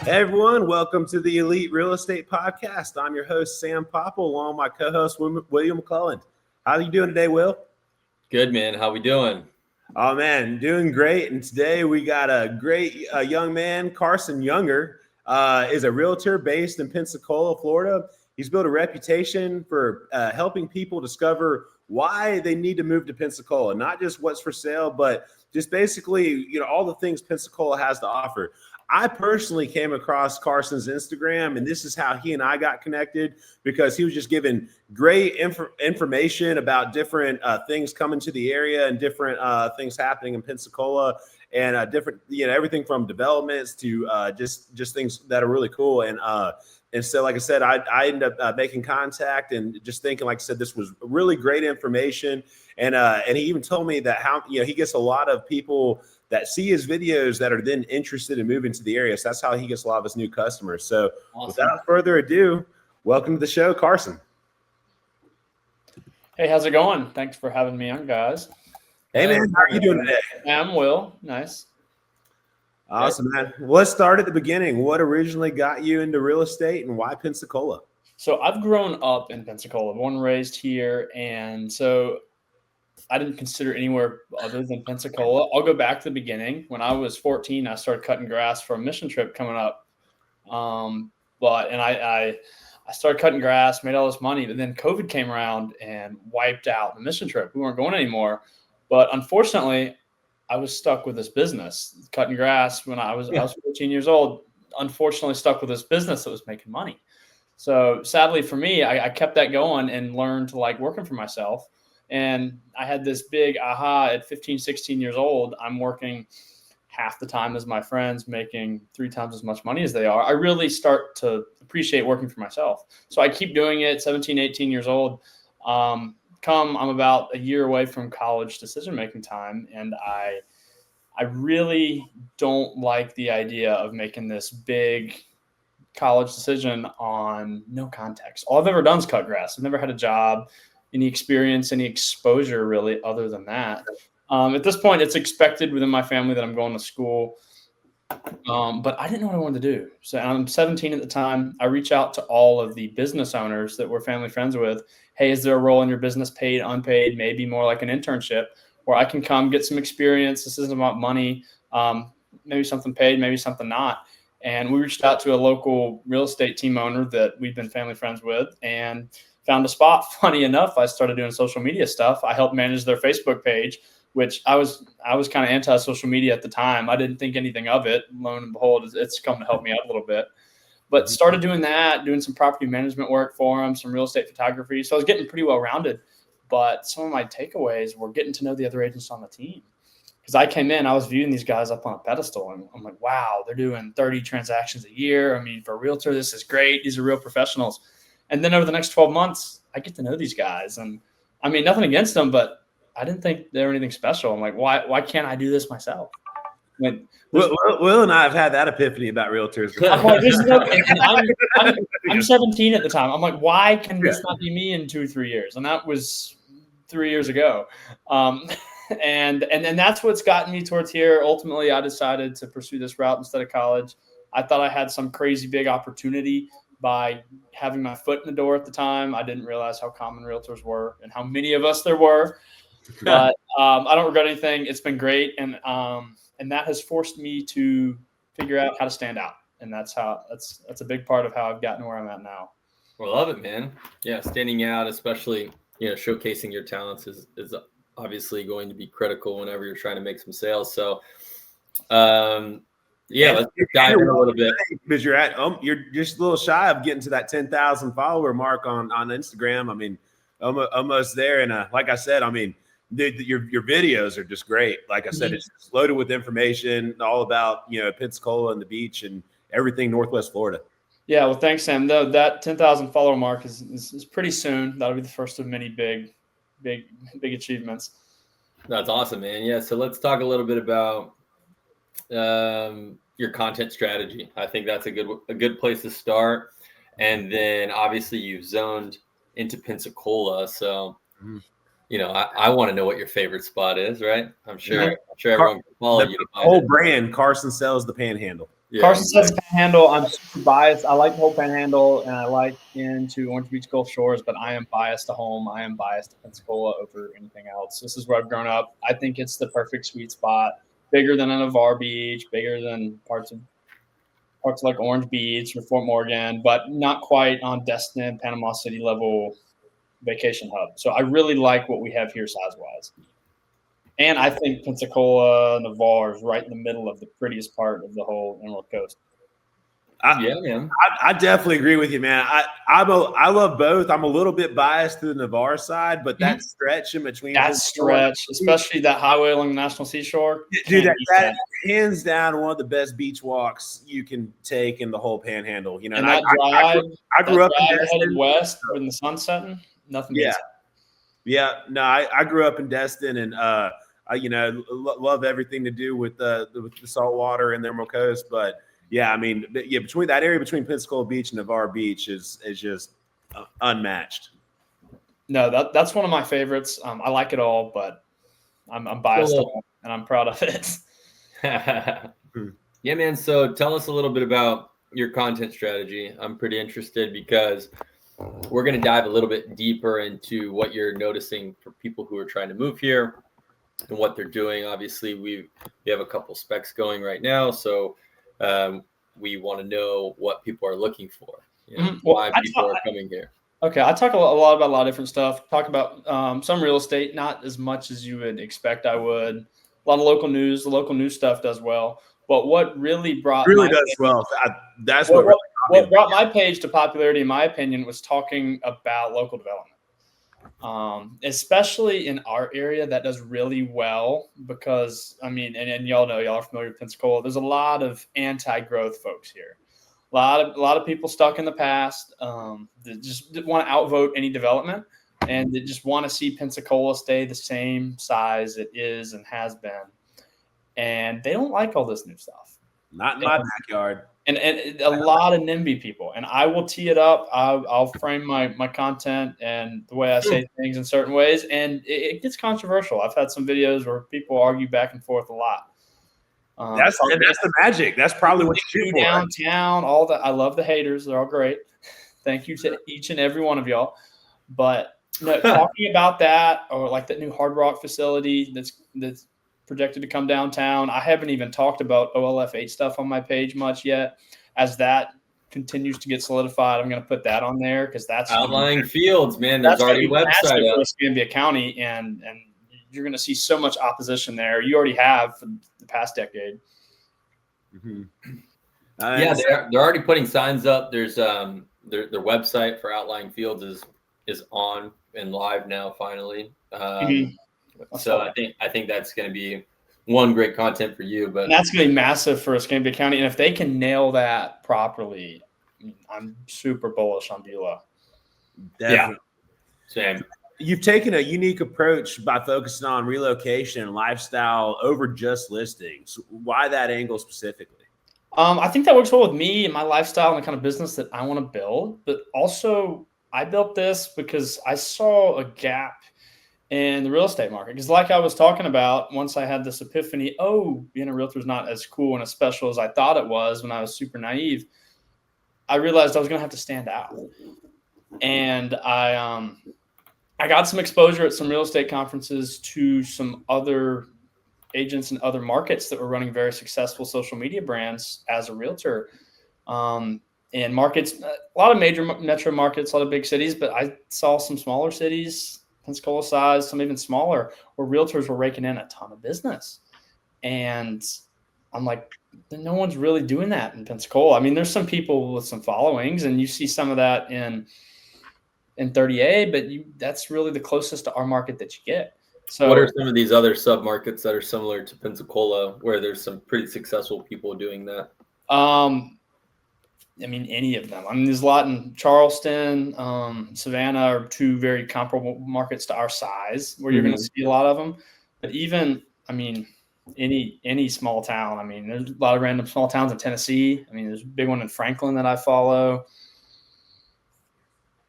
Hey everyone, welcome to the Elite Real Estate Podcast. I'm your host, Sam Popple, along with my co-host, William McClelland. How are you doing today, Will? Good, man. How we doing? Oh, man, doing great. And today we got a great young man, Carson Younger, is a realtor based in Pensacola, Florida. He's built a reputation for helping people discover why they need to move to Pensacola, not just what's for sale, but just basically, all the things Pensacola has to offer. I personally came across Carson's Instagram, and this is how he and I got connected, because he was just giving great information about different things coming to the area and different things happening in Pensacola, and different, everything from developments to just things that are really cool. And so, like I said, I ended up making contact and just thinking, like I said, this was really great information. And he even told me that he gets a lot of people that see his videos that are then interested in moving to the area. So that's how he gets a lot of his new customers. So awesome. Without further ado, welcome to the show, Carson. Hey, how's it going? Thanks for having me on, guys. Hey, man, how are you doing today? I'm Will. Nice. Awesome, man. Well, let's start at the beginning. What originally got you into real estate and why Pensacola? So I've grown up in Pensacola, born and raised here. And so I didn't consider anywhere other than Pensacola. I'll go back to the beginning. When I was 14, I started cutting grass for a mission trip coming up. I started cutting grass, made all this money, but then COVID came around and wiped out the mission trip. We weren't going anymore. But unfortunately, I was stuck with this business, cutting grass when I was 14 years old. Unfortunately, stuck with this business that was making money. So sadly for me, I kept that going and learned to like working for myself. And I had this big aha at 15, 16 years old. I'm working half the time as my friends, making 3 times as much money as they are. I really start to appreciate working for myself. So I keep doing it, 17, 18 years old. I'm about a year away from college decision-making time. And I really don't like the idea of making this big college decision on no context. All I've ever done is cut grass. I've never had a job, any experience, any exposure really other than that. At this point, it's expected within my family that I'm going to school, but I didn't know what I wanted to do. So I'm 17 at the time. I reach out to all of the business owners that we're family friends with. Hey, is there a role in your business, paid, unpaid, maybe more like an internship, where I can come get some experience? This isn't about money, maybe something paid, maybe something not. And we reached out to a local real estate team owner that we've been family friends with and found a spot. Funny enough, I started doing social media stuff. I helped manage their Facebook page, which I was kind of anti-social media at the time. I didn't think anything of it. Lo and behold, it's come to help me out a little bit. But started doing that, doing some property management work for them, some real estate photography. So I was getting pretty well-rounded. But some of my takeaways were getting to know the other agents on the team. Because I came in, I was viewing these guys up on a pedestal, and I'm like, wow, they're doing 30 transactions a year. I mean, for a realtor, this is great. These are real professionals. And then over the next 12 months, I get to know these guys. And I mean, nothing against them, but I didn't think they were anything special. I'm like, why can't I do this myself? Will and I have had that epiphany about realtors. I'm 17 at the time. I'm like, why can this not be me in 2 or 3 years? And that was 3 years ago. And that's what's gotten me towards here. Ultimately, I decided to pursue this route instead of college. I thought I had some crazy big opportunity by having my foot in the door at the time. I didn't realize how common realtors were and how many of us there were. But I don't regret anything. It's been great. And that has forced me to figure out how to stand out. And that's a big part of how I've gotten where I'm at now. Well, I love it, man. Yeah, standing out, especially, showcasing your talents is obviously going to be critical whenever you're trying to make some sales. So, let's dive in a little bit. Because you're just a little shy of getting to that 10,000 follower mark on Instagram. I mean, almost there. And like I said, I mean, your videos are just great. Like I said, it's just loaded with information all about, Pensacola and the beach and everything Northwest Florida. Yeah, well, thanks, Sam. Though that 10,000 follower mark is pretty soon. That'll be the first of many big achievements. That's awesome, man. Yeah, so let's talk a little bit about your content strategy. I think that's a good place to start. And then obviously you've zoned into Pensacola, so I want to know what your favorite spot is, right? I'm sure everyone can follow you. The whole brand, Carson sells the Panhandle. Yeah, Carson says exactly. Panhandle. I'm super biased. I like the whole Panhandle, and I like into Orange Beach Gulf Shores, but I am biased to home. I am biased to Pensacola over anything else. This is where I've grown up. I think it's the perfect sweet spot. Bigger than a Navarre Beach, bigger than parts of like Orange Beach or Fort Morgan, but not quite on Destin, Panama City level vacation hub. So I really like what we have here size wise. And I think Pensacola, Navarre is right in the middle of the prettiest part of the whole Emerald Coast. Yeah, man. I definitely agree with you, man. I love both. I'm a little bit biased to the Navarre side, but that stretch in between That stretch, especially that highway along the National Seashore, dude, that hands down one of the best beach walks you can take in the whole Panhandle. You know, and that drive, I grew up in headed Destin. west when the sun's setting, nothing beats it. Yeah. No, I grew up in Destin, and I love everything to do with the saltwater and the Emerald Coast. But yeah, I mean, between that area between Pensacola Beach and Navarre Beach is just unmatched. No, that's one of my favorites. I like it all, but I'm biased and I'm proud of it. Yeah, man. So tell us a little bit about your content strategy. I'm pretty interested because we're going to dive a little bit deeper into what you're noticing for people who are trying to move here and what they're doing. Obviously, we have a couple specs going right now, so we want to know what people are looking for. You know, why people are coming here. Okay, I talk a lot about a lot of different stuff. Talk about some real estate, not as much as you would expect I would. A lot of local news. The local news stuff does well. But what really brought that's what brought my page to popularity, in my opinion, was talking about local development. Especially in our area, that does really well because, I mean, and y'all know, y'all are familiar with Pensacola. There's a lot of anti-growth folks here. A lot of people stuck in the past that just want to outvote any development, and they just want to see Pensacola stay the same size it is and has been. And they don't like all this new stuff. Not in my backyard. And a lot of NIMBY people. And I will tee it up. I'll frame my content and the way I say things in certain ways. And it gets controversial. I've had some videos where people argue back and forth a lot. That's the magic. That's probably what you do downtown. All that. I love the haters. They're all great. Thank you to each and every one of y'all. But talking about that, or like that new Hard Rock facility that's projected to come downtown. I haven't even talked about OLF8 stuff on my page much yet. As that continues to get solidified, I'm going to put that on there because that's outlying fields, man. There's already a website up. Escambia County, and you're going to see so much opposition there. You already have for the past decade. Mm-hmm. Yeah, they're already putting signs up. There's their website for outlying fields is on and live now finally. So I think that's going to be one great content for you. But and that's going to be massive for Escambia County, and if they can nail that properly, I'm super bullish on Beulah. Definitely. Yeah, same. You've taken a unique approach by focusing on relocation and lifestyle over just listings. Why that angle specifically? I think that works well with me and my lifestyle and the kind of business that I want to build. But also, I built this because I saw a gap in the real estate market. Because like I was talking about, once I had this epiphany, being a realtor is not as cool and as special as I thought it was when I was super naive, I realized I was going to have to stand out. And I got some exposure at some real estate conferences to some other agents in other markets that were running very successful social media brands as a realtor. And markets, a lot of major metro markets, a lot of big cities, but I saw some smaller cities, Pensacola size, some even smaller, where realtors were raking in a ton of business. And I'm like, no one's really doing that in Pensacola. I mean, there's some people with some followings, and you see some of that in 30A, but that's really the closest to our market that you get. So what are some of these other sub-markets that are similar to Pensacola where there's some pretty successful people doing that? I mean, any of them. I mean, there's a lot in Charleston, Savannah are two very comparable markets to our size where you're going to see a lot of them. But even, I mean, any small town. I mean, there's a lot of random small towns in Tennessee. I mean, there's a big one in Franklin that I follow.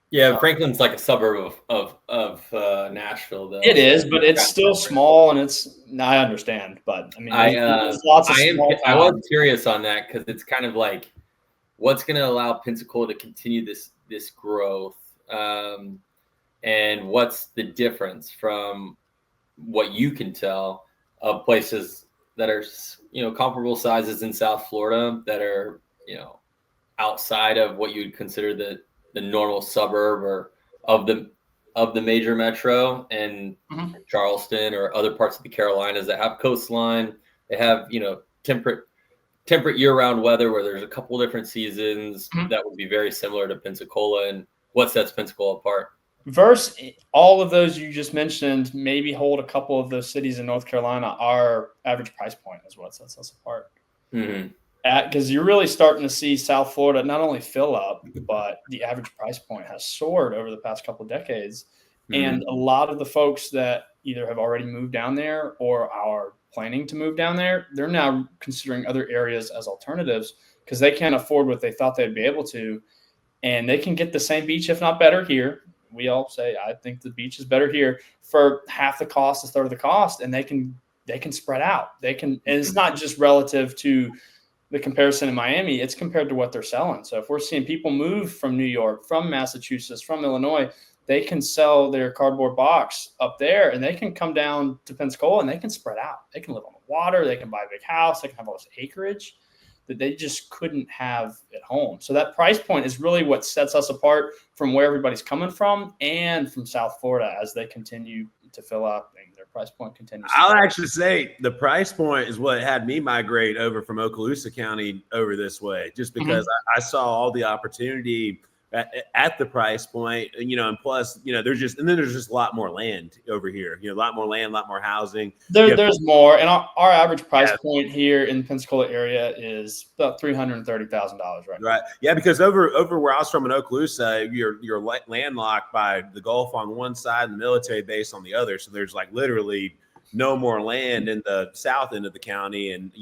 Yeah, Franklin's like a suburb of Nashville, though. It is, but it's still small, and I understand, but I mean, there's lots of small I towns. was curious on that because it's kind of like what's going to allow Pensacola to continue this growth, and what's the difference from what you can tell of places that are comparable sizes in South Florida that are outside of what you'd consider the normal suburb or of the major metro, and Charleston or other parts of the Carolinas that have coastline. They have temperate year-round weather where there's a couple different seasons that would be very similar to Pensacola. And what sets Pensacola apart? Versus all of those you just mentioned, maybe hold a couple of those cities in North Carolina, our average price point is what sets us apart. Because you're really starting to see South Florida not only fill up, but the average price point has soared over the past couple of decades. And a lot of the folks that either have already moved down there or are planning to move down there, they're now considering other areas as alternatives because they can't afford what they thought they'd be able to. And they can get the same beach, if not better, here. We all say, I think the beach is better here for half the cost, a third of the cost, and they can spread out. And it's not just relative to the comparison in Miami, it's compared to what they're selling. So if we're seeing people move from New York, from Massachusetts, from Illinois, they can sell their cardboard box up there and they can come down to Pensacola and they can spread out. They can live on the water. They can buy a big house. They can have all this acreage that they just couldn't have at home. So that price point is really what sets us apart from where everybody's coming from and from South Florida as they continue to fill up and their price point continues. I'll actually say the price point is what had me migrate over from Okaloosa County over this way, just because I saw all the opportunity at the price point, and plus, there's just a lot more land over here, a lot more land, a lot more housing. There's more. And our average price point here in the Pensacola area is about $330,000 right now. Right. Yeah. Because over where I was from in Okaloosa, you're landlocked by the Gulf on one side and the military base on the other. So there's like literally no more land in the south end of the county, and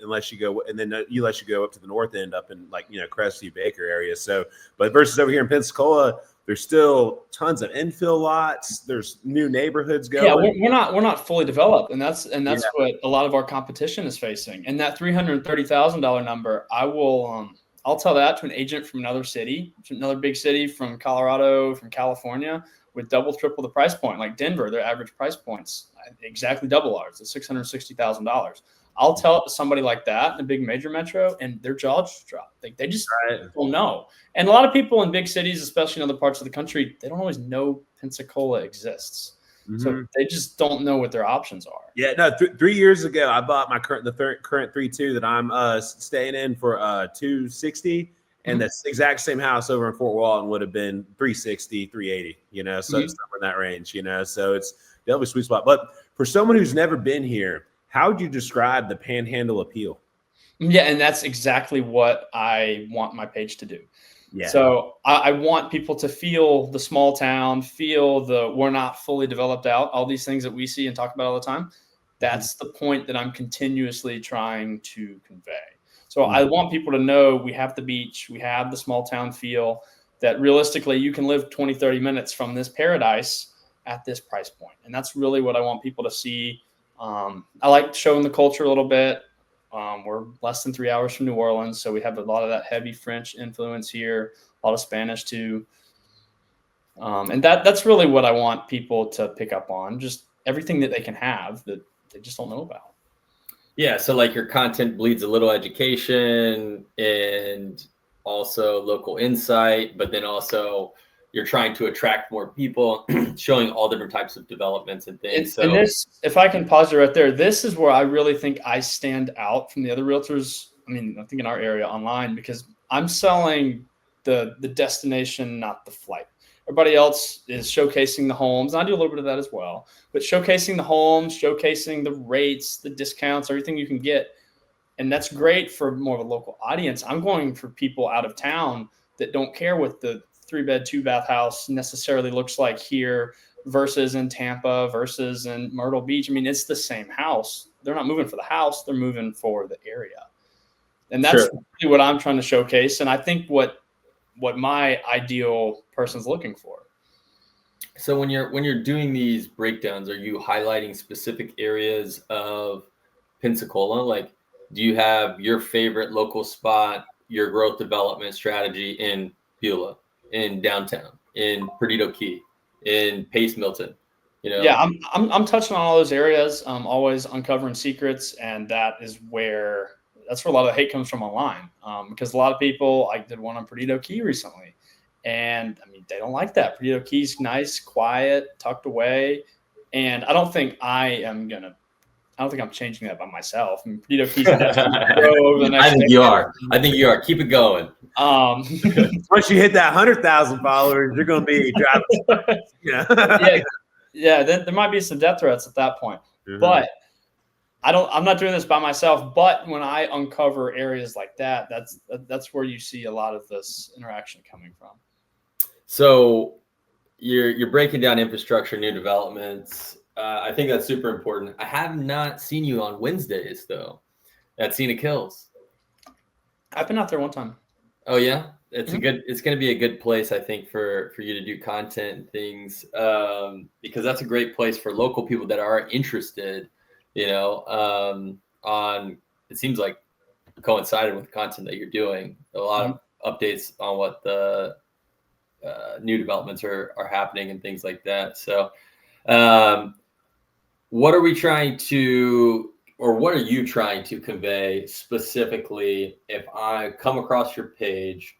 unless you go up to the north end up in Crestview Baker area. So, but versus over here in Pensacola, there's still tons of infill lots. There's new neighborhoods going. Yeah, we're not fully developed, and that's what a lot of our competition is facing. And that $330,000 number, I'll tell that to an agent from another city, another big city from Colorado, from California, with double, triple the price point. Like Denver, their average price point's exactly double ours. It's $660,000. I'll tell it to somebody like that in a big major metro, and their jaws drop. They just don't know. And a lot of people in big cities, especially in other parts of the country, they don't always know Pensacola exists. So they just don't know what their options are. Yeah, no. 3 years ago, I bought my current 3.2 that I'm staying in for $260. And that's the exact same house over in Fort Walton would have been $360, $380, so it's somewhere in that range, so it's definitely a sweet spot. But for someone who's never been here, how would you describe the Panhandle appeal? Yeah, and that's exactly what I want my page to do. Yeah. So I want people to feel the small town, feel we're not fully developed out, all these things that we see and talk about all the time. That's the point that I'm continuously trying to convey. So I want people to know we have the beach, we have the small town feel, that realistically you can live 20, 30 minutes from this paradise at this price point. And that's really what I want people to see. I like showing the culture a little bit. We're less than 3 hours from New Orleans, so we have a lot of that heavy French influence here, a lot of Spanish too. And that's really what I want people to pick up on, just everything that they can have that they just don't know about. Yeah, so like your content bleeds a little education and also local insight, but then also you're trying to attract more people, showing all different types of developments and things. And this, if I can pause you right there, this is where I really think I stand out from the other realtors. I mean, I think in our area online, because I'm selling the destination, not the flight. Everybody else is showcasing the homes. I do a little bit of that as well, but showcasing the homes, showcasing the rates, the discounts, everything you can get. And that's great for more of a local audience. I'm going for people out of town that don't care what the 3-bed, 2-bath house necessarily looks like here versus in Tampa versus in Myrtle Beach. I mean, it's the same house. They're not moving for the house. They're moving for the area. And that's really what I'm trying to showcase. And I think what what my ideal person's looking for. So when you're doing these breakdowns, are you highlighting specific areas of Pensacola? Like, do you have your favorite local spot, your growth development strategy in Beulah, in downtown, in Perdido Key, in Pace Milton? Yeah, I'm touching on all those areas. I'm always uncovering secrets, and that's where a lot of the hate comes from online. Because a lot of people, I did one on Perdido Key recently, and I mean, they don't like that. Perdido Key's nice, quiet, tucked away, and I don't think I'm changing that by myself. I mean, Perdido Key's destined to grow over the next. I think you are. Keep it going. Once you hit that 100,000 followers, you're going to be driving. Yeah. Then there might be some death threats at that point, but I'm not doing this by myself. But when I uncover areas like that, that's where you see a lot of this interaction coming from. So you're breaking down infrastructure, new developments. I think that's super important. I have not seen you on Wednesdays though. At Cena Kills. I've been out there one time. Oh yeah, it's going to be a good place, I think, for you to do content and things, because that's a great place for local people that are interested. On it seems like coincided with the content that you're doing. A lot of updates on what the new developments are happening and things like that. So, what are you trying to convey specifically if I come across your page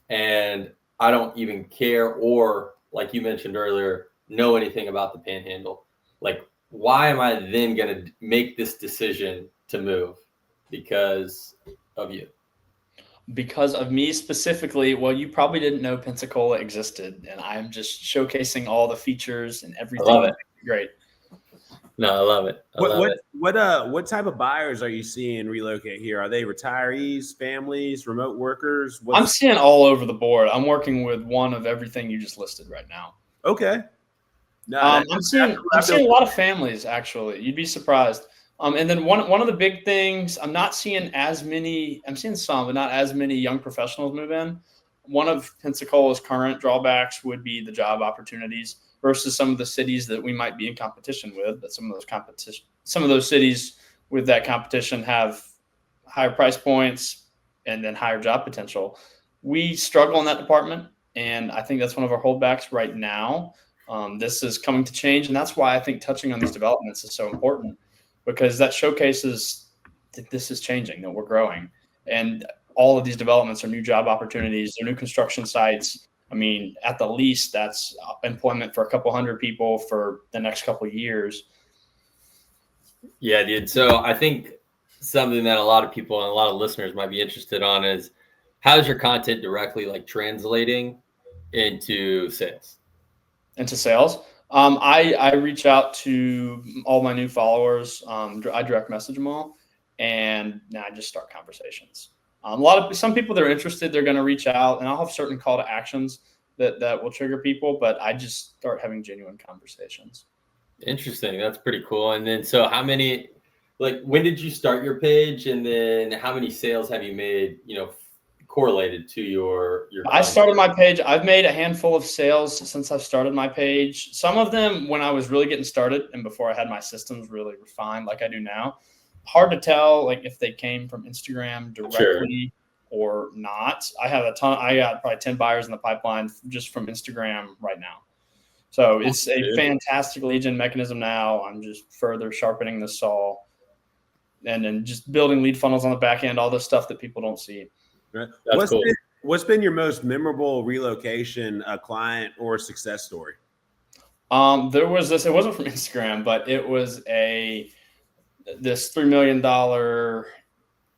and I don't even care, or like you mentioned earlier, know anything about the Panhandle? Like, why am I then going to make this decision to move? Because of you. Because of me specifically. Well, you probably didn't know Pensacola existed, and I'm just showcasing all the features and everything. I love it. Great. No, I love it. What type of buyers are you seeing relocate here? Are they retirees, families, remote workers? I'm seeing all over the board. I'm working with one of everything you just listed right now. Okay. No, I'm seeing a lot of families, actually. You'd be surprised. And then one of the big things, I'm seeing some, but not as many young professionals move in. One of Pensacola's current drawbacks would be the job opportunities versus some of the cities that we might be in competition with. But some of those cities with that competition have higher price points and then higher job potential. We struggle in that department, and I think that's one of our holdbacks right now. This is coming to change, and that's why I think touching on these developments is so important, because that showcases that this is changing, that we're growing, and all of these developments are new job opportunities, they're new construction sites. I mean, at the least, that's employment for a couple hundred people for the next couple of years. Yeah, dude. So I think something that a lot of people and a lot of listeners might be interested on is, how's your content directly like translating into sales? I reach out to all my new followers. I direct message them all, and now I just start conversations. Some people that are interested, they're going to reach out, and I'll have certain call to actions that will trigger people, but I just start having genuine conversations. Interesting. That's pretty cool. And then, so when did you start your page, and then how many sales have you made, correlated to your I started my page. I've made a handful of sales since I've started my page. Some of them when I was really getting started and before I had my systems really refined like I do now. Hard to tell like if they came from Instagram directly or not. I got probably 10 buyers in the pipeline just from Instagram right now. So it's a fantastic lead gen mechanism now. I'm just further sharpening the saw and then just building lead funnels on the back end, all the stuff that people don't see. Right. What's been your most memorable relocation client or success story? There was this. It wasn't from Instagram, but it was this $3 million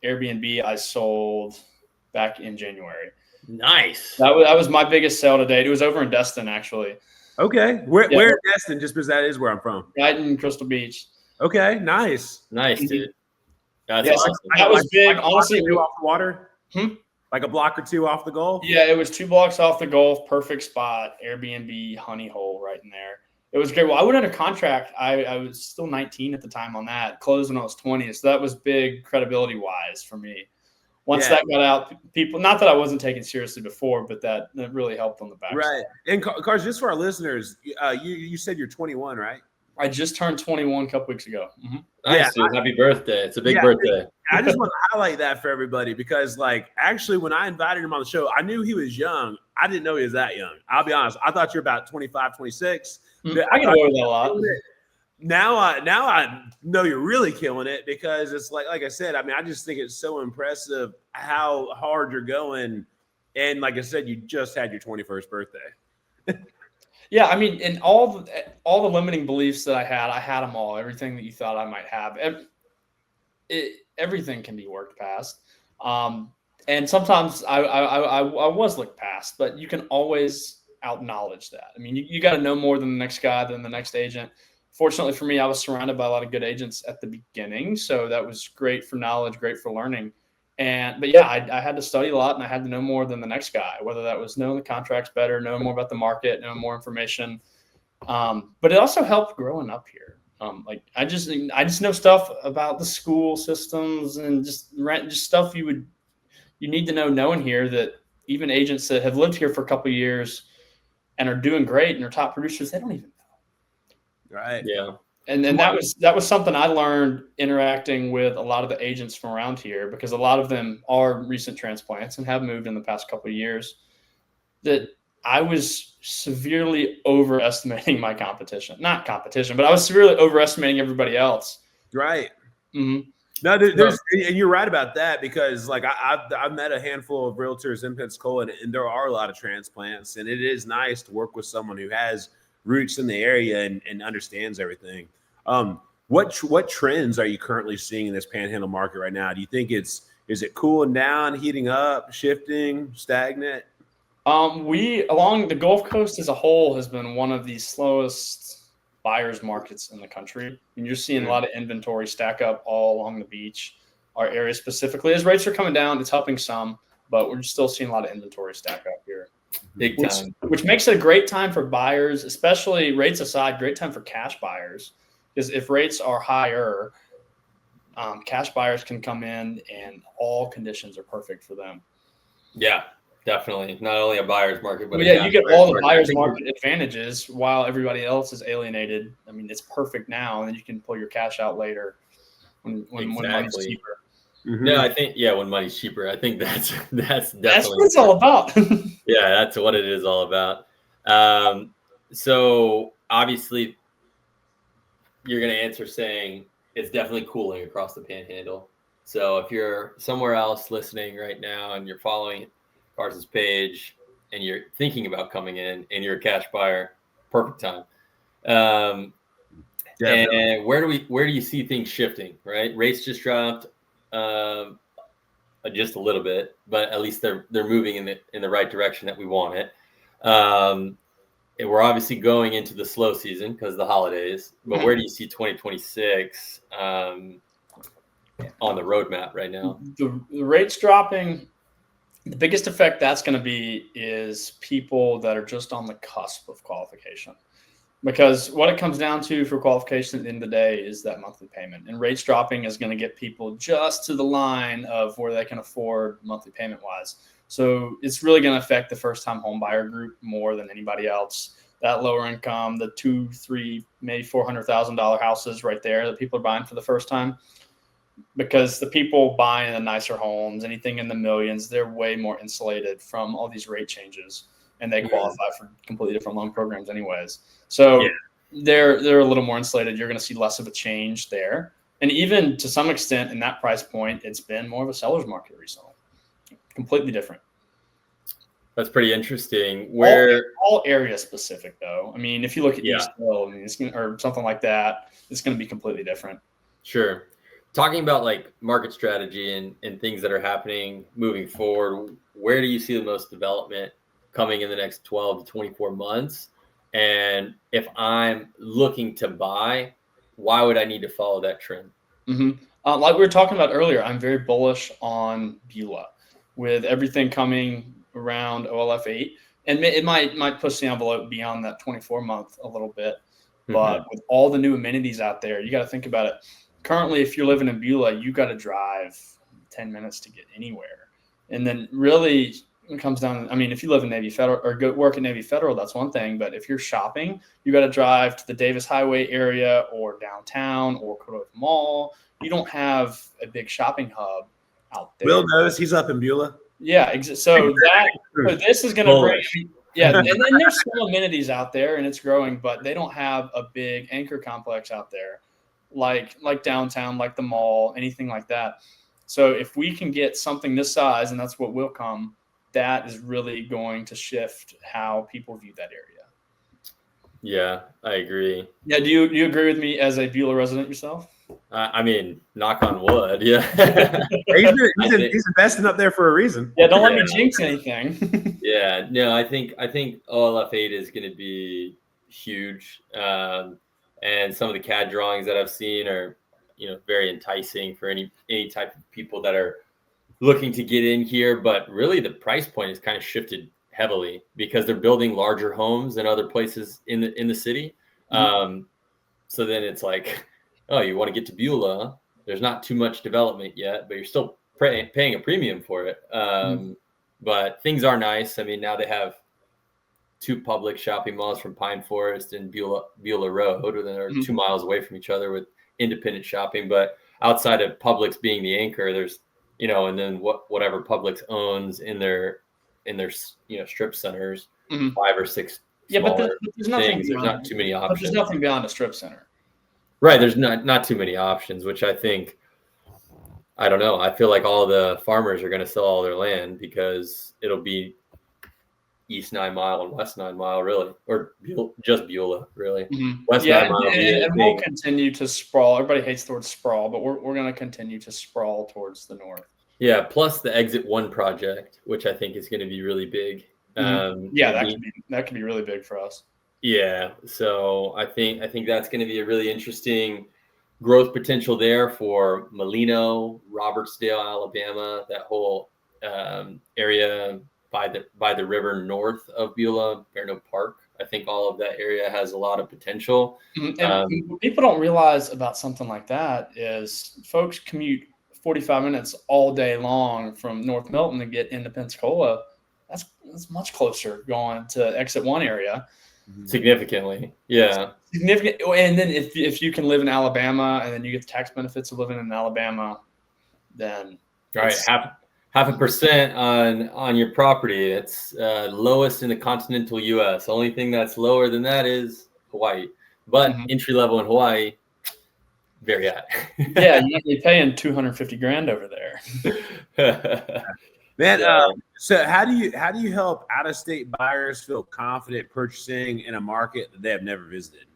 Airbnb I sold back in January. Nice. That was my biggest sale to date. It was over in Destin, actually. Okay, where in Destin? Just because that is where I'm from. Right in Crystal Beach. Okay, nice, dude. That's awesome. That was big. Honestly, off the water. Like a block or two off the Gulf? Yeah, it was 2 blocks off the Gulf. Perfect spot. Airbnb, honey hole right in there. It was great. Well, I went under contract. I was still 19 at the time on that. Closed when I was 20. So that was big credibility-wise for me. once that got out, people, not that I wasn't taken seriously before, but that really helped on the back. Right. And Carson, just for our listeners, you said you're 21, right? I just turned 21 a couple weeks ago. Mm-hmm. Nice, yeah, dude. Happy birthday. It's a big birthday. I just want to highlight that for everybody because, like, actually, when I invited him on the show, I knew he was young. I didn't know he was that young. I'll be honest. I thought you're about 25, 26. I can go with that a lot. Now I know you're really killing it because it's like I said, I mean, I just think it's so impressive how hard you're going. And like I said, you just had your 21st birthday. Yeah, I mean, and all the limiting beliefs that I had them all. Everything that you thought I might have, everything can be worked past. And sometimes I was looked past, but you can always out knowledge that. I mean, you got to know more than the next guy, than the next agent. Fortunately for me, I was surrounded by a lot of good agents at the beginning, so that was great for knowledge, great for learning. But yeah, I had to study a lot, and I had to know more than the next guy, whether that was knowing the contracts better, knowing more about the market, knowing more information. But it also helped growing up here. Like I just know stuff about the school systems and just stuff you need to know knowing here, that even agents that have lived here for a couple of years and are doing great and are top producers, they don't even know. Right. Yeah. And that was something I learned interacting with a lot of the agents from around here, because a lot of them are recent transplants and have moved in the past couple of years, that I was severely overestimating my competition. Not competition, but I was severely overestimating everybody else. Right. Mm-hmm. No, and you're right about that, because like I've met a handful of realtors in Pensacola, and there are a lot of transplants, and it is nice to work with someone who has roots in the area and understands everything. What trends are you currently seeing in this Panhandle market right now? Do you think is it cooling down, heating up, shifting, stagnant? We along the Gulf Coast as a whole has been one of the slowest buyers markets in the country. And you're seeing a lot of inventory stack up all along the beach, our area specifically. As rates are coming down, it's helping some, but we're still seeing a lot of inventory stack up here. Big time. Which makes it a great time for buyers, especially rates aside, great time for cash buyers. Because if rates are higher, cash buyers can come in and all conditions are perfect for them. Yeah, definitely. Not only a buyer's market, but you get all the buyer's market advantages while everybody else is alienated. I mean, it's perfect now, and then you can pull your cash out later when money's cheaper. Mm-hmm. No, I think when money's cheaper. I think that's definitely that's what it's all about. Yeah, that's what it is all about. So obviously, you're going to answer saying it's definitely cooling across the Panhandle. So if you're somewhere else listening right now and you're following Carson's page and you're thinking about coming in and you're a cash buyer, perfect time. And where do you see things shifting? Right, rates just dropped. Just a little bit, but at least they're moving in the right direction that we want it. And we're obviously going into the slow season because of the holidays. But where do you see 2026 on the roadmap right now? The rates dropping. The biggest effect that's going to be is people that are just on the cusp of qualification. Because what it comes down to for qualification at the end of the day is that monthly payment. And rates dropping is going to get people just to the line of where they can afford monthly payment-wise. So it's really going to affect the first-time home buyer group more than anybody else. That lower income, the $200,000, $300,000, maybe $400,000 houses right there that people are buying for the first time. Because the people buying the nicer homes, anything in the millions, they're way more insulated from all these rate changes. And they qualify for completely different loan programs anyways. So they're a little more insulated. You're going to see less of a change there. And even to some extent in that price point, it's been more of a seller's market recently. Completely different. That's pretty interesting. All area specific though. I mean, if you look at East Hill, I mean, or something like that, it's going to be completely different. Sure. Talking about like market strategy and things that are happening moving forward, where do you see the most development coming in the next 12 to 24 months? And if I'm looking to buy, why would I need to follow that trend? Mm-hmm. Like we were talking about earlier, I'm very bullish on Beulah with everything coming around OLF 8. And it might push the envelope beyond that 24-month a little bit. But with all the new amenities out there, you got to think about it. Currently, if you're living in Beulah, you got to drive 10 minutes to get anywhere. And then really it comes down, I mean, if you live in Navy Federal or go work at Navy Federal, that's one thing. But if you're shopping, you got to drive to the Davis Highway area or downtown or Cordova Mall. You don't have a big shopping hub out there. Will knows he's up in Beulah. Yeah. So this is going to bring, yeah. And then there's some amenities out there and it's growing, but they don't have a big anchor complex out there like downtown, like the mall, anything like that. So if we can get something this size, and that's what will come, that is really going to shift how people view that area. Yeah, I agree. Yeah, do you agree with me as a Beulah resident yourself? I mean, knock on wood. Yeah. he's investing up there for a reason. Yeah, don't let me jinx anything. Yeah, no, I think OLF8 is going to be huge. And some of the CAD drawings that I've seen are, very enticing for any type of people that are looking to get in here. But really the price point has kind of shifted heavily because they're building larger homes than other places in the city. Mm-hmm. So then it's like, oh, you want to get to Beulah. There's not too much development yet, but you're still paying a premium for it. But things are nice. I mean, now they have 2 public shopping malls from Pine Forest and Beulah Road, and they're 2 miles away from each other with independent shopping. But outside of Publix being the anchor, there's, and then whatever Publix owns in their strip centers, 5 or 6. Yeah, but there's nothing. There's not too many options. But there's nothing beyond a strip center. Right. There's not too many options, which I think, I don't know. I feel like all the farmers are going to sell all their land because it'll be East 9 Mile and West 9 Mile, really, or just Beulah, really. Mm-hmm. West 9 Mile. And we'll continue to sprawl. Everybody hates the word sprawl, but we're going to continue to sprawl towards the north. Yeah. Plus the Exit 1 project, which I think is going to be really big. That could be really big for us. Yeah. So I think that's going to be a really interesting growth potential there for Molino, Robertsdale, Alabama, that whole area by the river north of Beulah, Bearno Park. I think all of that area has a lot of potential. And what people don't realize about something like that is folks commute 45 minutes all day long from North Milton to get into Pensacola. That's much closer going to Exit 1 area. Significantly. Yeah. Significant. And then if you can live in Alabama and then you get the tax benefits of living in Alabama, then right. Half a percent on your property. It's lowest in the continental U.S. Only thing that's lower than that is Hawaii. But entry level in Hawaii, very high. Yeah, you're paying $250,000 over there. Man, so how do you help out-of-state buyers feel confident purchasing in a market that they have never visited?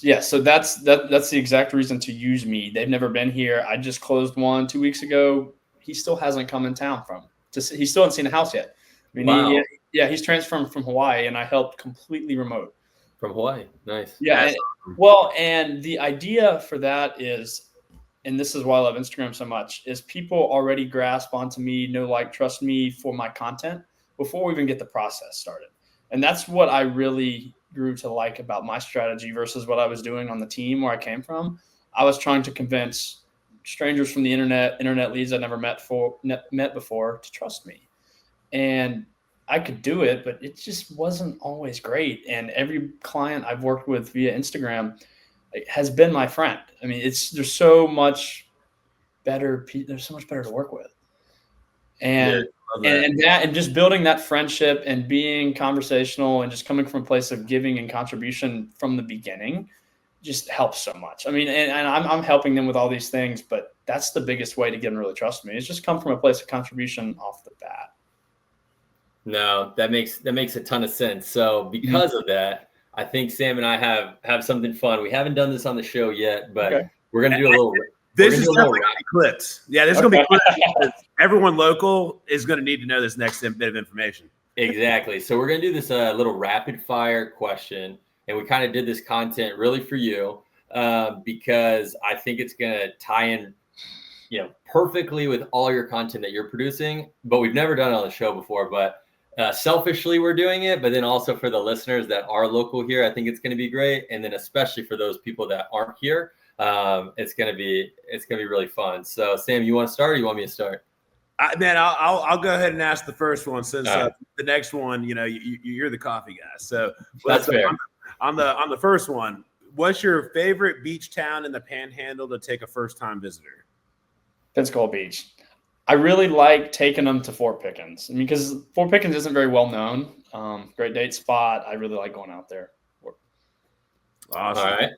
Yeah, so that's the exact reason to use me. They've never been here. I just closed one 2 weeks ago. He still hasn't come in town he still hasn't seen a house yet. I mean, wow. He's transferred from Hawaii, and I helped completely remote. From Hawaii, nice. Yeah, and the idea for that is, and this is why I love Instagram so much, is people already grasp onto me, trust me for my content before we even get the process started. And that's what I really grew to like about my strategy versus what I was doing on the team where I came from. I was trying to convince strangers from the internet leads I never met before to trust me. And I could do it, but it just wasn't always great. And every client I've worked with via Instagram has been my friend. I mean, there's so much better to work with. And just building that friendship and being conversational and just coming from a place of giving and contribution from the beginning just helps so much. I mean, and I'm helping them with all these things, but that's the biggest way to get them to really trust me. Is just come from a place of contribution off the bat. No, that makes a ton of sense. So because of that, I think Sam and I have something fun. We haven't done this on the show yet, but we're going to do a little. This is definitely going to be clips. Yeah, this is going to be clips. Everyone local is going to need to know this next bit of information. Exactly. So we're going to do this little rapid fire question. And we kind of did this content really for you because I think it's going to tie in, perfectly with all your content that you're producing. But we've never done it on the show before. But selfishly, we're doing it. But then also for the listeners that are local here, I think it's going to be great. And then especially for those people that aren't here, it's going to be really fun. So Sam, you want to start or you want me to start? I'll go ahead and ask the first one since right. the next one, you're the coffee guy. So That's fair. On the first one, what's your favorite beach town in the Panhandle to take a first-time visitor? Pensacola Beach. I really like taking them to Fort Pickens. I mean, because Fort Pickens isn't very well known. Great date spot. I really like going out there. Awesome. All right.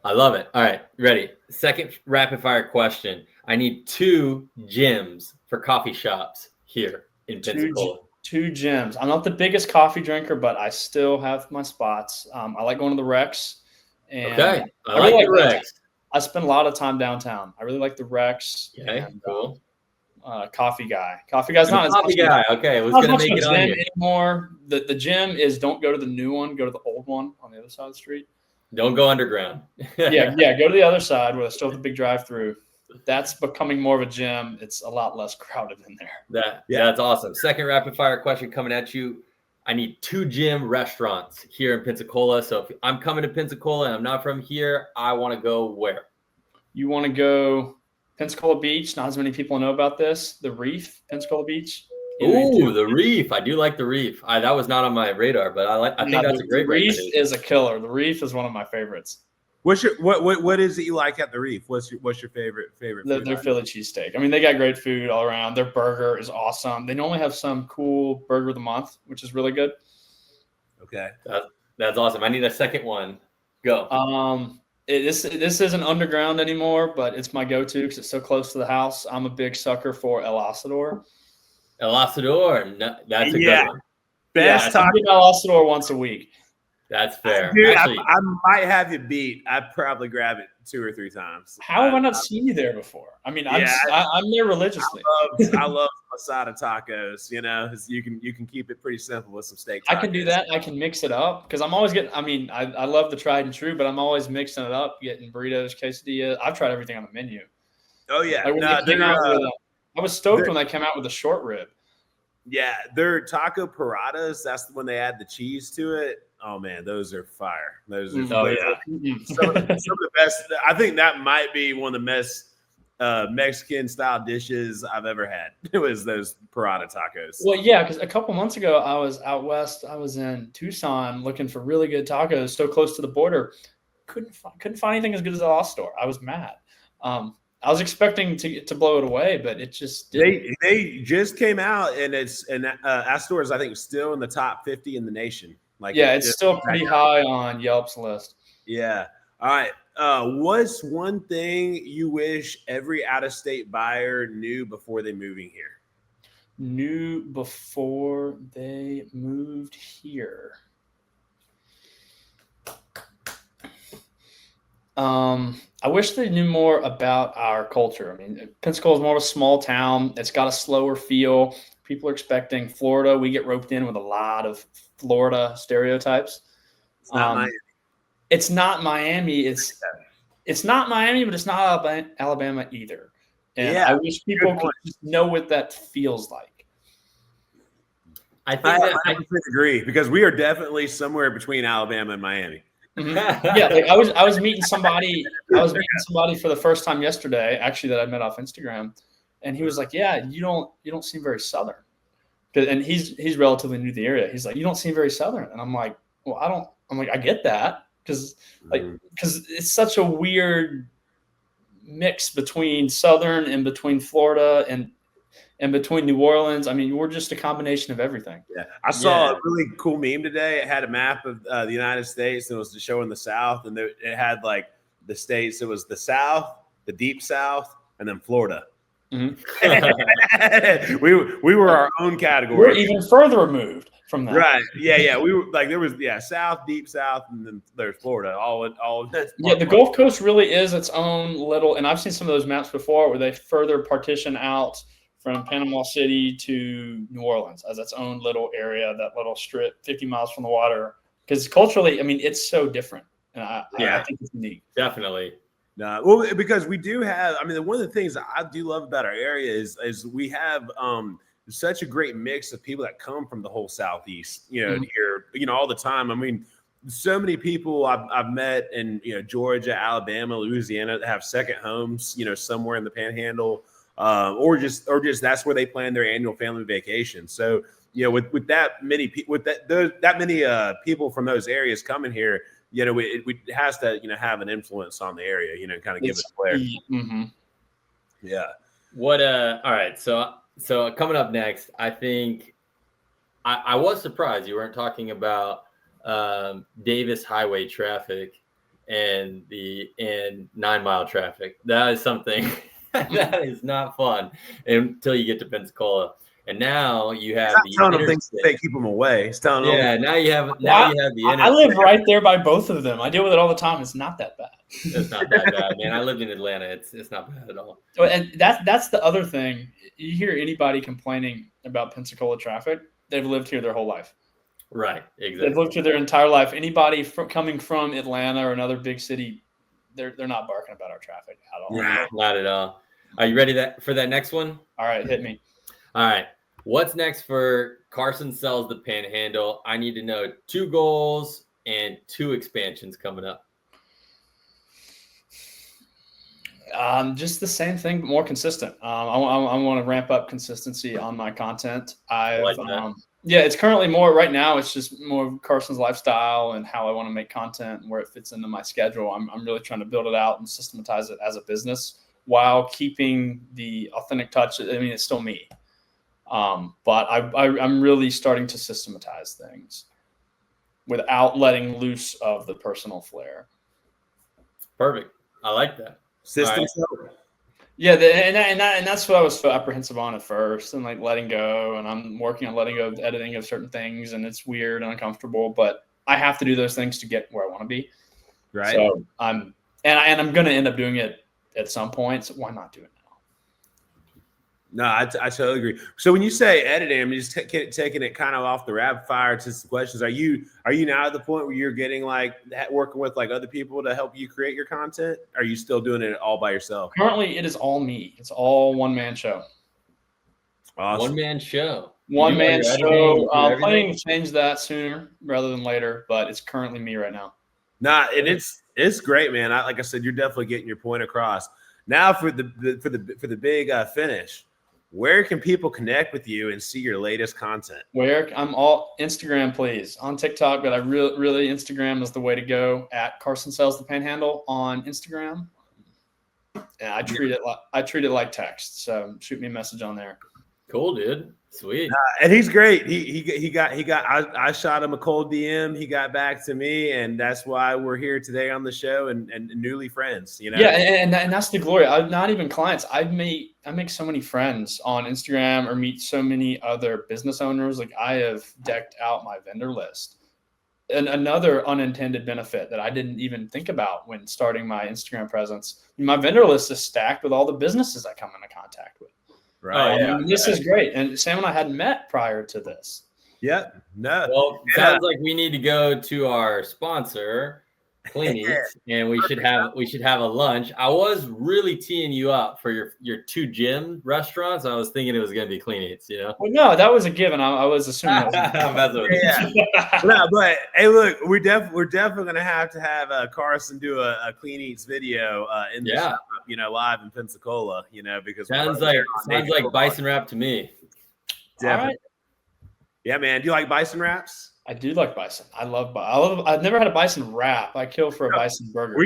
I love it. All right. Ready? Second rapid fire question. I need 2 gyms for coffee shops here in Pensacola. 2 gyms. I'm not the biggest coffee drinker, but I still have my spots. I like going to the Rex. And Okay. I really like the Rex. I spend a lot of time downtown. I really like the Rex. Okay. And, cool. Coffee guy. Coffee guy's not as coffee guy. Okay. I was going to make it on here. Anymore. The gym is don't go to the new one. Go to the old one on the other side of the street. Don't go underground. yeah. Go to the other side where there's still the big drive-through. That's becoming more of a gym. It's a lot less crowded in there. That's awesome. Second rapid fire question coming at you. I need 2 gym restaurants here in Pensacola. So if I'm coming to Pensacola and I'm not from here, I want to go where? You want to go Pensacola Beach. Not as many people know about this. The Reef, Pensacola Beach. Ooh, the Reef. I do like the Reef. That was not on my radar, but I think that's a great The Reef is a killer. The Reef is one of my favorites. What is it you like at the Reef? What's your favorite Their Philly cheesesteak. I mean, they got great food all around. Their burger is awesome. They normally have some cool burger of the month, which is really good. Okay. That's awesome. I need a second one. Go. This isn't underground anymore, but it's my go-to because it's so close to the house. I'm a big sucker for El Asador. El Asador. No, that's a good one. Best I get El Asador once a week. That's fair. Dude, actually, I might have you beat. I'd probably grab it 2 or 3 times. How have I not seen you there before? I mean, I'm there religiously. I love Masada tacos. You can keep it pretty simple with some steak tacos. I can do that. I can mix it up because I'm always getting. I mean, I love the tried and true, but I'm always mixing it up, getting burritos, quesadillas. I've tried everything on the menu. Oh yeah, I was stoked when they came out with a short rib. Yeah, their taco paradas. That's when they add the cheese to it. Oh man, those are fire. Those are some of the best. I think that might be one of the best Mexican style dishes I've ever had. It was those parada tacos. Well, yeah, because a couple months ago I was out west. I was in Tucson looking for really good tacos, so close to the border. Couldn't find anything as good as the Lost Store. I was mad. I was expecting to blow it away, but it just didn't. They just came out, and Astor is I think still in the top 50 in the nation. It's still pretty high on Yelp's list. Yeah. All right. What's one thing you wish every out-of-state buyer knew before they moving here? Knew before they moved here. I wish they knew more about our culture. I mean, Pensacola is more of a small town. It's got a slower feel. People are expecting Florida. We get roped in with a lot of Florida stereotypes. It's not Miami. It's not Miami. It's not Miami, but it's not Alabama either. And I wish people could just know what that feels like. I 100% agree because we are definitely somewhere between Alabama and Miami. Mm-hmm. Yeah, I was meeting somebody. I was meeting somebody for the first time yesterday, actually, that I met off Instagram, and he was like, "Yeah, you don't seem very Southern," and he's relatively new to the area. He's like, "You don't seem very Southern," and I'm like, "Well, I don't." I'm like, "I get that because it's such a weird mix between Southern and between Florida and between New Orleans. I mean, we're just a combination of everything." Yeah, I saw a really cool meme today. It had a map of the United States, and it was showing the South, and it had like the states. It was the South, the Deep South, and then Florida. Mm-hmm. we were our own category. We're even further removed from that. Right? Yeah. We were like there was South, Deep South, and then there's Florida. All the Gulf Coast really is its own little. And I've seen some of those maps before where they further partition out from Panama City to New Orleans as its own little area, that little strip, 50 miles from the water. Because culturally, I mean, it's so different, and I think it's unique. Definitely. No, well, because we do have. I mean, one of the things that I do love about our area is we have such a great mix of people that come from the whole Southeast. Here, all the time. I mean, so many people I've met in Georgia, Alabama, Louisiana that have second homes. Somewhere in the Panhandle. or just that's where they plan their annual family vacation. So with that many people, people from those areas coming here, it has to have an influence on the area, kind of give it a flair. Mm-hmm. Yeah. What all right, so coming up next, I think I was surprised you weren't talking about Davis highway traffic and 9 Mile traffic. That is something that is not fun until you get to Pensacola. And now you have the telling them things to keep them away. He's telling them. Now you have the interstate. I live right there by both of them. I deal with it all the time. It's not that bad. It's not that bad, man. I lived in Atlanta. It's not bad at all. And that's the other thing. You hear anybody complaining about Pensacola traffic, they've lived here their whole life. Right, exactly. They've lived here their entire life. Anybody coming from Atlanta or another big city, they're not barking about our traffic at all. Nah, not at all. Are you ready for that next one? All right, hit me. All right. What's next for Carson Sells the Panhandle? I need to know 2 goals and 2 expansions coming up. Just the same thing, but more consistent. I want to ramp up consistency on my content. It's currently more right now. It's just more of Carson's lifestyle and how I want to make content and where it fits into my schedule. I'm really trying to build it out and systematize it as a business while keeping the authentic touch. I mean, it's still me. But I'm really starting to systematize things without letting loose of the personal flair. Perfect. I like that. System. Right. Yeah, and that's what I was so apprehensive on at first, and like letting go. And I'm working on letting go of the editing of certain things, and it's weird and uncomfortable, but I have to do those things to get where I want to be. Right. So I'm going to end up doing it at some point. So why not do it now? No, I totally agree. So when you say editing, I'm just taking it kind of off the rapid fire to some questions. Are you now at the point where you're getting working with other people to help you create your content? Are you still doing it all by yourself? Currently, it is all me. It's all one-man show. Awesome. One-man show. One-man show. I'm planning to change that sooner rather than later, but it's currently me right now. Nah, and it's great, man. Like I said, you're definitely getting your point across. Now for the big finish. Where can people connect with you and see your latest content? Where I'm all Instagram, please. On TikTok, but I really Instagram is the way to go. At Carson Sells the Panhandle on Instagram. And I treat it like text. So shoot me a message on there. Cool, dude. Sweet. And he's great. I shot him a cold DM. He got back to me, and that's why we're here today on the show and newly friends. Yeah, and that's the glory. I'm not even clients. I make so many friends on Instagram or meet so many other business owners. Like I have decked out my vendor list. And another unintended benefit that I didn't even think about when starting my Instagram presence, my vendor list is stacked with all the businesses I come into contact with. Right. This is great. And Sam and I hadn't met prior to this. Yep. No. Well, sounds like we need to go to our sponsor, Clean Eats, and we should have a lunch. I was really teeing you up for your 2 gym restaurants. I was thinking it was going to be Clean Eats, Well, no, that was a given. I was assuming that was No, but hey, look, we're definitely going to have Carson do a Clean Eats video in the shop, live in Pensacola, because sounds like bison wrap to me. Definitely. Right. Yeah, man. Do you like bison wraps? I do like bison. I've never had a bison wrap. I kill for a bison burger.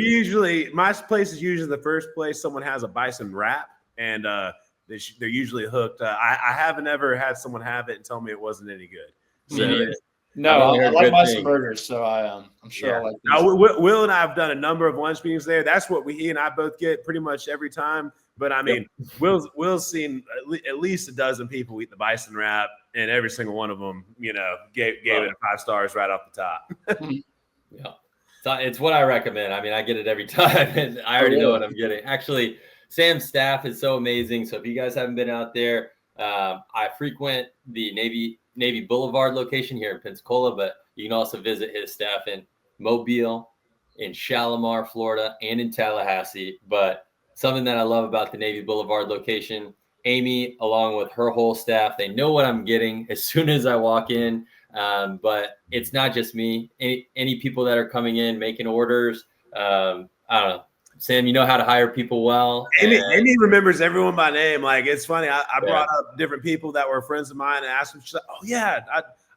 My place is usually the first place someone has a bison wrap, and they're usually hooked. I haven't ever had someone have it and tell me it wasn't any good. So, no, I like bison burgers, so I'm sure I like these. Now, Will and I have done a number of lunch meetings there. That's what he and I both get pretty much every time. But I mean, Will's seen at least a dozen people eat the bison wrap, and every single one of them, gave it 5 stars right off the top. Yeah, so it's what I recommend. I mean, I get it every time, and I already know what I'm getting. Actually, Sam's staff is so amazing. So if you guys haven't been out there, I frequent the Navy Boulevard location here in Pensacola, but you can also visit his staff in Mobile, in Shalimar, Florida, and in Tallahassee. But something that I love about the Navy Boulevard location, Amy, along with her whole staff, they know what I'm getting as soon as I walk in. But it's not just me. Any people that are coming in, making orders, I don't know. Sam, you know how to hire people well. Amy remembers everyone by name. Like, it's funny. I brought Yeah. up different people that were friends of mine and asked them. She's like, "Oh yeah,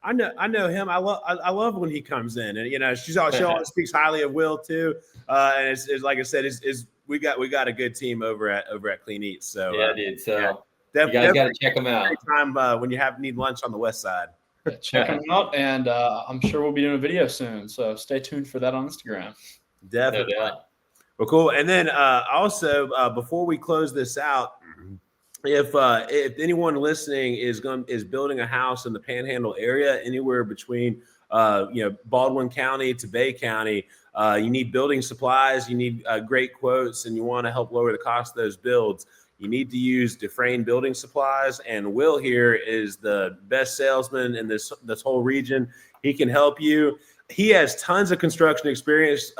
I know him. I love when he comes in." And she always speaks highly of Will too. And it's like I said, we got a good team over at Clean Eats. So yeah, dude. So yeah, you guys got to check them out. Time when you need lunch on the west side. Check them out, and I'm sure we'll be doing a video soon. So stay tuned for that on Instagram. Definitely. Yeah. Well, cool. And then also before we close this out, if anyone listening is building a house in the Panhandle area, anywhere between Baldwin County to Bay County, you need building supplies, you need great quotes, and you want to help lower the cost of those builds, you need to use Dufresne Building Supplies. And Will here is the best salesman in this whole region. He can help you. He has tons of construction experience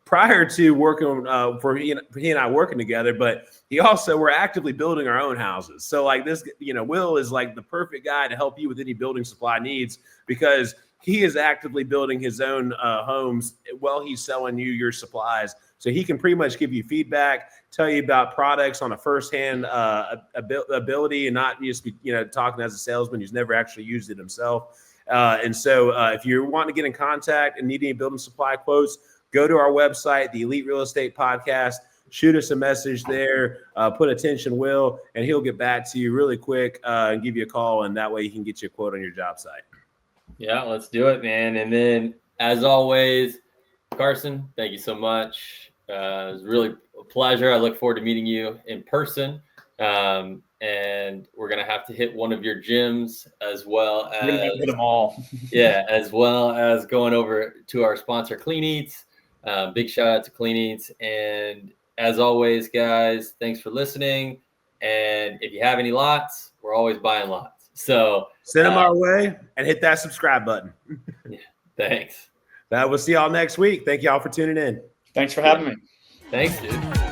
prior to working for he and I working together, but we're actively building our own houses. So like this, Will is like the perfect guy to help you with any building supply needs, because he is actively building his own homes while he's selling you your supplies. So he can pretty much give you feedback, tell you about products on a firsthand ability, and not just be talking as a salesman who's never actually used it himself. And so if you're wanting to get in contact and need any building supply quotes, go to our website, the Elite Real Estate Podcast. Shoot us a message there. Put attention Will, and he'll get back to you really quick and give you a call, and that way he can get you a quote on your job site. Yeah, let's do it, man. And then, as always, Carson, thank you so much. It was really a pleasure. I look forward to meeting you in person. And we're going to have to hit one of your gyms as well as We're gonna have to hit them all. Yeah, as well as going over to our sponsor, Clean Eats. Big shout out to Clean Eats. And as always, guys, thanks for listening. And if you have any lots, we're always buying lots. So send them our way and hit that subscribe button. Yeah, thanks. We'll see y'all next week. Thank y'all for tuning in. Thanks for having me. Thanks, dude.